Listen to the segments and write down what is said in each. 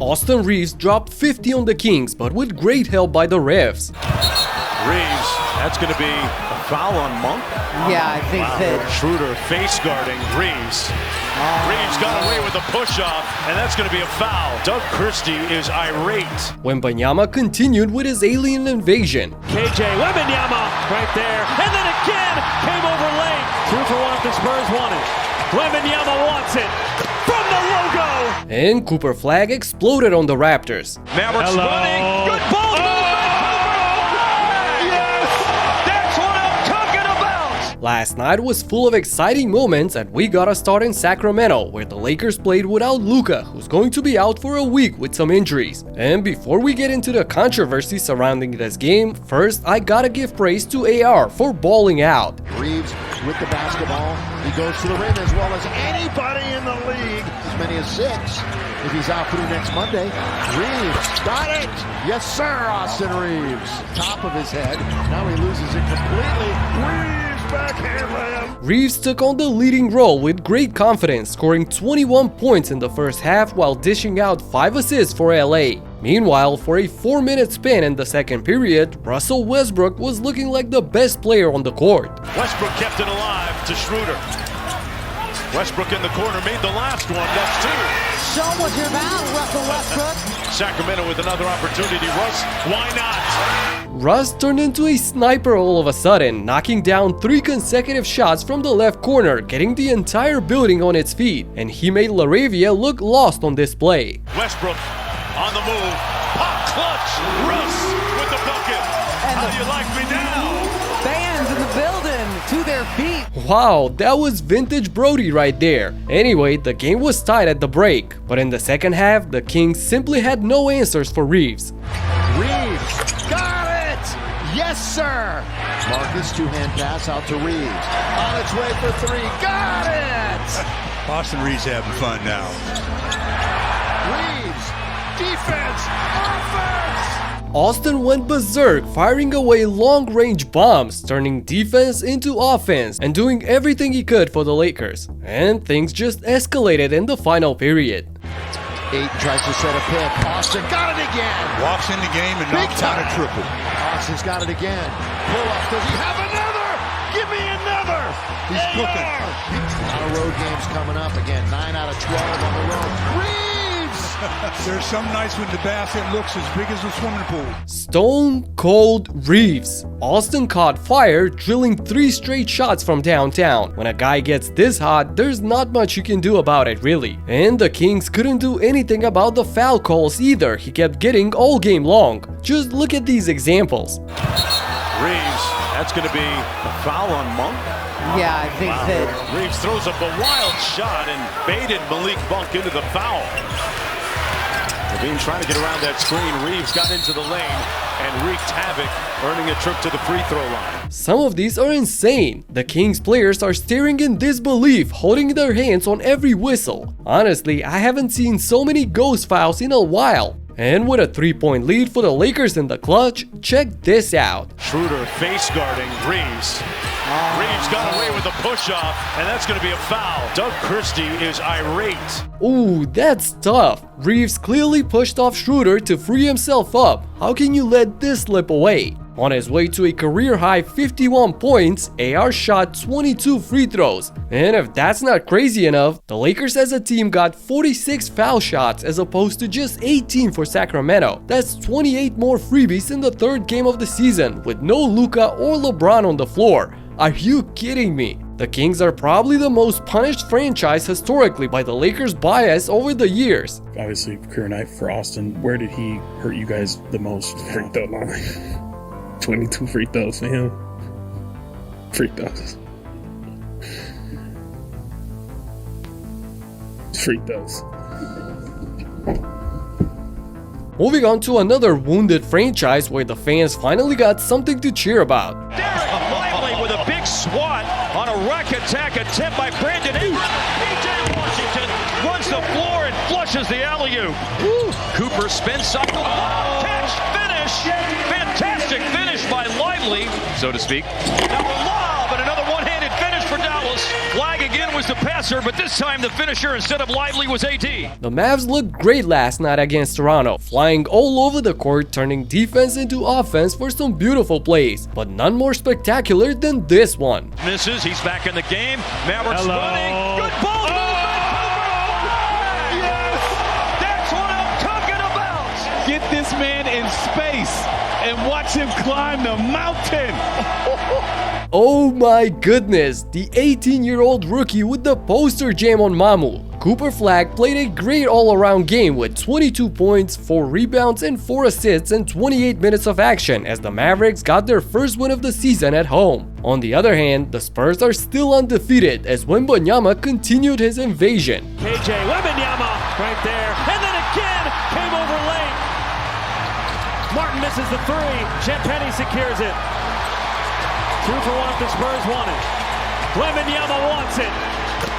Austin Reaves dropped 50 on the Kings, but with great help by the refs. Reaves, that's going to be a foul on Monk. Yeah, I think that Schroeder face guarding Reaves. Reaves got away with a push-off, and that's going to be a foul. Doug Christie is irate. Wembanyama continued with his alien invasion. KJ Wembanyama right there, and then again came over late. 2 for 1 if the Spurs want it. Wembanyama wants it from the logo. And Cooper Flag exploded on the Raptors. Mavericks running. Good ball. Last night was full of exciting moments, and we got a start in Sacramento, where the Lakers played without Luka, who's going to be out for a week with some injuries. And before we get into the controversy surrounding this game, first I gotta give praise to AR for balling out. Reaves with the basketball. He goes to the rim as well as anybody in the league. As many as 6 if he's out through next Monday. Reaves got it. Yes, sir, Austin Reaves. Top of his head. Now he loses it completely. Reaves backhand layup. Reaves took on the leading role with great confidence, scoring 21 points in the first half while dishing out 5 assists for LA. Meanwhile, for a 4-minute span in the second period, Russell Westbrook was looking like the best player on the court. Westbrook kept it alive to Schroeder. Westbrook in the corner made the last one. That's 2. show what you're about, Russell Westbrook. Sacramento with another opportunity. Russ, why not? Russ turned into a sniper all of a sudden, knocking down 3 consecutive shots from the left corner, getting the entire building on its feet, and he made LaRavia look lost on this play. Westbrook on the move. Pop clutch. Russ with the bucket. How do you like me now? Fans in the building to their feet. Wow, that was vintage Brody right there. Anyway, the game was tied at the break, but in the second half, the Kings simply had no answers for Reaves. Reaves got it! Yes, sir! Marcus, 2-hand pass out to Reaves. On its way for 3. Got it! Austin Reaves having fun now. Reaves, defense, offense! Austin went berserk, firing away long-range bombs, turning defense into offense, and doing everything he could for the Lakers. And things just escalated in the final period. Ayton tries to set a pick. Austin got it again! Walks in the game and knocks out a triple. Austin's got it again. Pull up. Does he have another? Give me another! He's cooking. A lot of road games coming up again. 9 out of 12 on the road. Reaves! There's some nights when the basket looks as big as a swimming pool. Stone Cold Reaves. Austin caught fire, drilling 3 straight shots from downtown. When a guy gets this hot, there's not much you can do about it, really. And the Kings couldn't do anything about the foul calls either. He kept getting all game long. Just look at these examples. Reaves, that's going to be a foul on Monk. Yeah, I think that Reaves throws up a wild shot and baited Malik Monk into the foul. Levine trying to get around that screen. Reaves got into the lane and wreaked havoc, earning a trip to the free throw line. Some of these are insane. The Kings players are staring in disbelief, holding their hands on every whistle. Honestly, I haven't seen so many ghost fouls in a while. And with a 3-point lead for the Lakers in the clutch, check this out. Schroeder face guarding Reaves. Reaves got away with a push-off, and that's going to be a foul. Doug Christie is irate. Ooh, that's tough. Reaves clearly pushed off Schroeder to free himself up. How can you let this slip away? On his way to a career-high 51 points, AR shot 22 free throws. And if that's not crazy enough, the Lakers as a team got 46 foul shots as opposed to just 18 for Sacramento. That's 28 more freebies in the 3rd game of the season, with no Luka or LeBron on the floor. Are you kidding me? The Kings are probably the most punished franchise historically by the Lakers' bias over the years. Obviously, career night for Austin. Where did he hurt you guys the most? Free throw line. 22 free throws for him. Free throws. Free throws. Moving on to another wounded franchise where the fans finally got something to cheer about. Derek Lively with a big swat on a rack attack attempt by Brandon Ingram. PJ Washington runs the floor and flushes the alley-oop. Cooper spin cycle. Catch, finish. Fantastic finish by Lively, so to speak. Now a lob and another one-handed finish for Dallas. Flag again. was the passer, but this time the finisher instead of Lively was AD. The Mavs looked great last night against Toronto, flying all over the court, turning defense into offense for some beautiful plays, but none more spectacular than this one. Misses, he's back in the game. Mavericks running. Good ball movement. Yes! That's what I'm talking about. Get this man in space and watch him climb the mountain. Oh my goodness, the 18-year-old rookie with the poster jam on Mamu. Cooper Flagg played a great all-around game with 22 points, 4 rebounds, and 4 assists in 28 minutes of action as the Mavericks got their first win of the season at home. On the other hand, the Spurs are still undefeated as Wembanyama continued his invasion. KJ Wembanyama right there, and then again came over late. Martin misses the three. Champagny secures it. 2 for 1 if the Spurs want it. Wembanyama wants it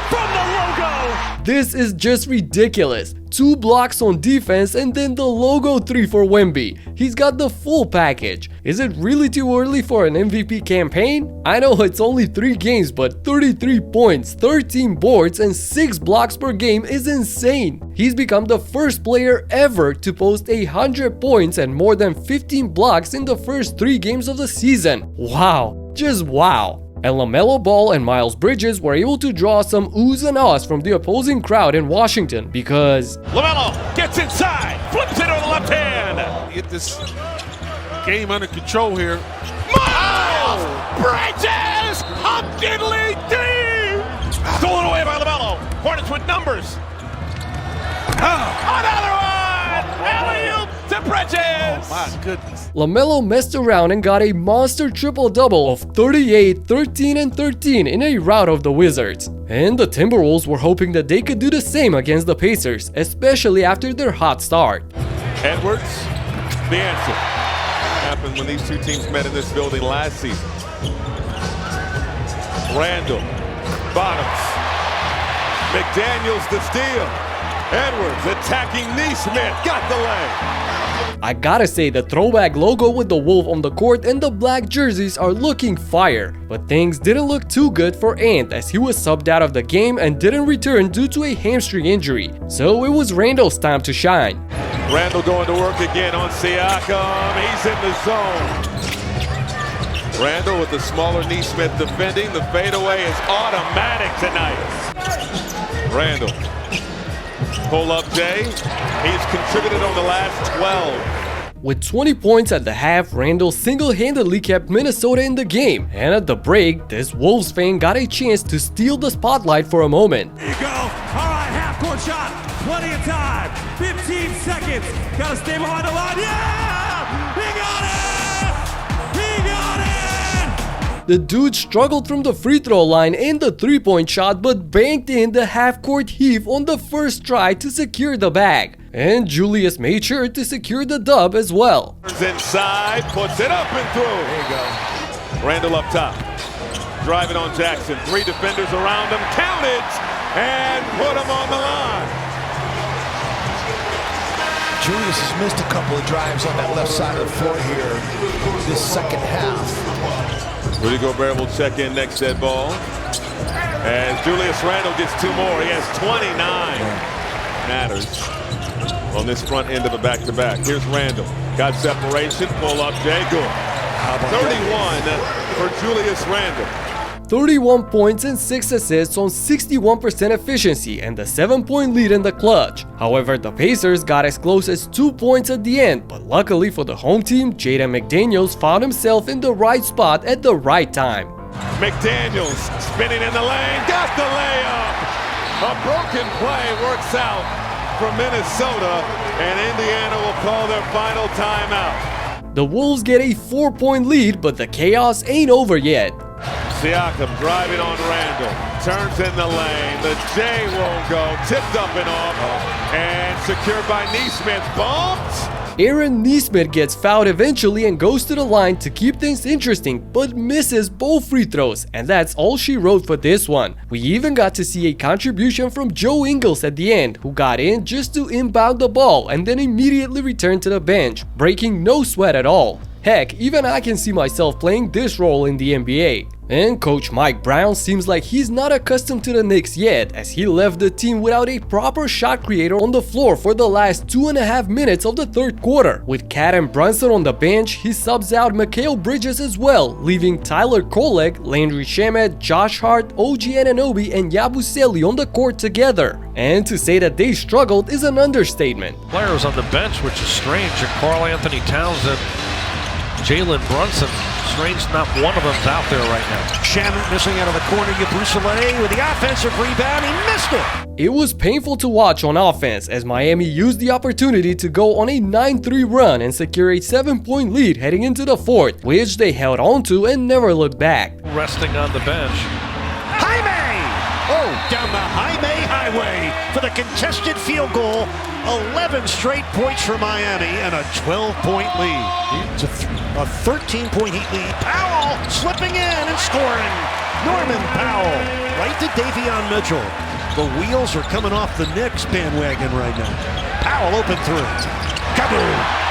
from the logo. This is just ridiculous. 2 blocks on defense and then the logo 3 for Wemby. He's got the full package. Is it really too early for an MVP campaign? I know it's only 3 games, but 33 points, 13 boards, and 6 blocks per game is insane. He's become the first player ever to post 100 points and more than 15 blocks in the first 3 games of the season. Wow. Just wow. And LaMelo Ball and Miles Bridges were able to draw some oohs and ahs from the opposing crowd in Washington because LaMelo gets inside, flips it on the left hand. Get this game under control here. Miles Bridges, up diddly dee. Stolen away by LaMelo. Hornets with numbers. Another one. Alley-oop to Bridges. My goodness. LaMelo messed around and got a monster triple-double of 38, 13, and 13 in a rout of the Wizards. And the Timberwolves were hoping that they could do the same against the Pacers, especially after their hot start. Edwards, the answer. Happened when these two teams met in this building last season. Randall, bottoms. McDaniels the steal. Edwards attacking Neesmith, got the leg. I gotta say, the throwback logo with the wolf on the court and the black jerseys are looking fire, but things didn't look too good for Ant as he was subbed out of the game and didn't return due to a hamstring injury. So it was Randall's time to shine. Randall going to work again on Siakam, he's in the zone. Randall with the smaller Neesmith defending, the fadeaway is automatic tonight. Randall. Pull up Jay. He's contributed on the last 12. With 20 points at the half, Randall single-handedly kept Minnesota in the game. And at the break, this Wolves fan got a chance to steal the spotlight for a moment. There you go. All right, half-court shot. Plenty of time. 15 seconds. Gotta stay behind the line. Yeah! He got it! He got it! The dude struggled from the free throw line and the three-point shot but banked in the half-court heave on the first try to secure the bag. And Julius made sure to secure the dub as well. Inside, puts it up and through. There you go. Randall up top. Driving on Jackson. 3 defenders around him. Counted and put him on the line. Julius has missed a couple of drives on that left side of the floor here this second half. Rudy Gobert will check in next dead ball. As Julius Randle gets 2 more. He has 29. Matters on this front end of a back-to-back. Here's Randle. Got separation. Pull up Jay. Good. 31 for Julius Randle. 31 points and 6 assists on 61% efficiency and the 7-point lead in the clutch. However, the Pacers got as close as 2 points at the end, but luckily for the home team, Jaden McDaniels found himself in the right spot at the right time. McDaniels spinning in the lane, got the layup! A broken play works out for Minnesota, and Indiana will call their final timeout. The Wolves get a 4-point lead, but the chaos ain't over yet. Siakam driving on Randall, turns in the lane, the J won't go, tipped up and off, and secured by Neesmith, bumped! Aaron Neesmith gets fouled eventually and goes to the line to keep things interesting, but misses both free throws, and that's all she wrote for this one. We even got to see a contribution from Joe Ingles at the end, who got in just to inbound the ball and then immediately returned to the bench, breaking no sweat at all. Heck, even I can see myself playing this role in the NBA. And coach Mike Brown seems like he's not accustomed to the Knicks yet, as he left the team without a proper shot creator on the floor for the last 2.5 minutes of the third quarter. With Cat and Brunson on the bench, he subs out Mikal Bridges as well, leaving Tyler Kolek, Landry Shamet, Josh Hart, OG Anunoby, and Yabusele on the court together. And to say that they struggled is an understatement. Players on the bench, which is strange, and Karl Anthony Towns and Jalen Brunson. Strange not one of them's out there right now. Shamet missing out of the corner. Yabusele with the offensive rebound. He missed it. It was painful to watch on offense as Miami used the opportunity to go on a 9-3 run and secure a 7-point lead heading into the fourth, which they held on to and never looked back. Resting on the bench. Jaime! Oh, down the Jaime Highway for the contested field goal. 11 straight points for Miami and a 12-point lead. It's a 13-point Heat lead. Powell slipping in and scoring. Norman Powell right to Davion Mitchell. The wheels are coming off the Knicks bandwagon right now. Powell open three. Kaboom!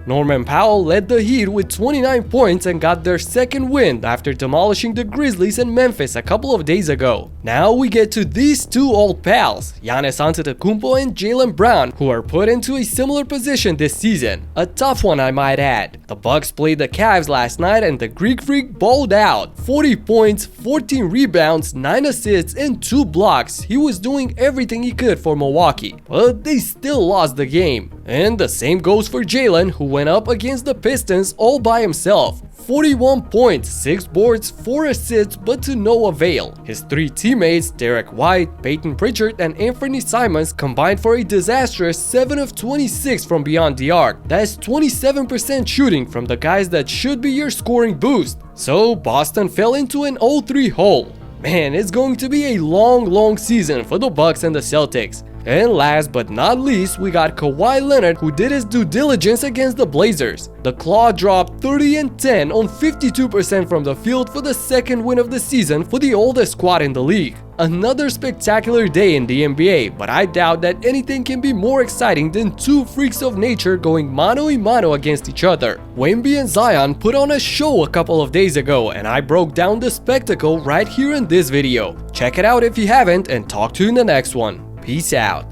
Norman Powell led the Heat with 29 points and got their second win after demolishing the Grizzlies in Memphis a couple of days ago. Now we get to these two old pals, Giannis Antetokounmpo and Jaylen Brown, who are put into a similar position this season. A tough one, I might add. The Bucks played the Cavs last night and the Greek Freak balled out. 40 points, 14 rebounds, 9 assists, and 2 blocks. He was doing everything he could for Milwaukee, but they still lost the game. And the same goes for Jaylen, who went up against the Pistons all by himself. 41 points, 6 boards, 4 assists, but to no avail. His 3 teammates, Derek White, Peyton Pritchard, and Anthony Simons, combined for a disastrous 7 of 26 from beyond the arc. That's 27% shooting from the guys that should be your scoring boost. So Boston fell into an 0-3 hole. Man, it's going to be a long season for the Bucks and the Celtics. And last but not least, we got Kawhi Leonard, who did his due diligence against the Blazers. The Claw dropped 30 and 10 on 52% from the field for the second win of the season for the oldest squad in the league. Another spectacular day in the NBA, but I doubt that anything can be more exciting than two freaks of nature going mano-a-mano against each other. Wemby and Zion put on a show a couple of days ago, and I broke down the spectacle right here in this video. Check it out if you haven't, and talk to you in the next one. Peace out.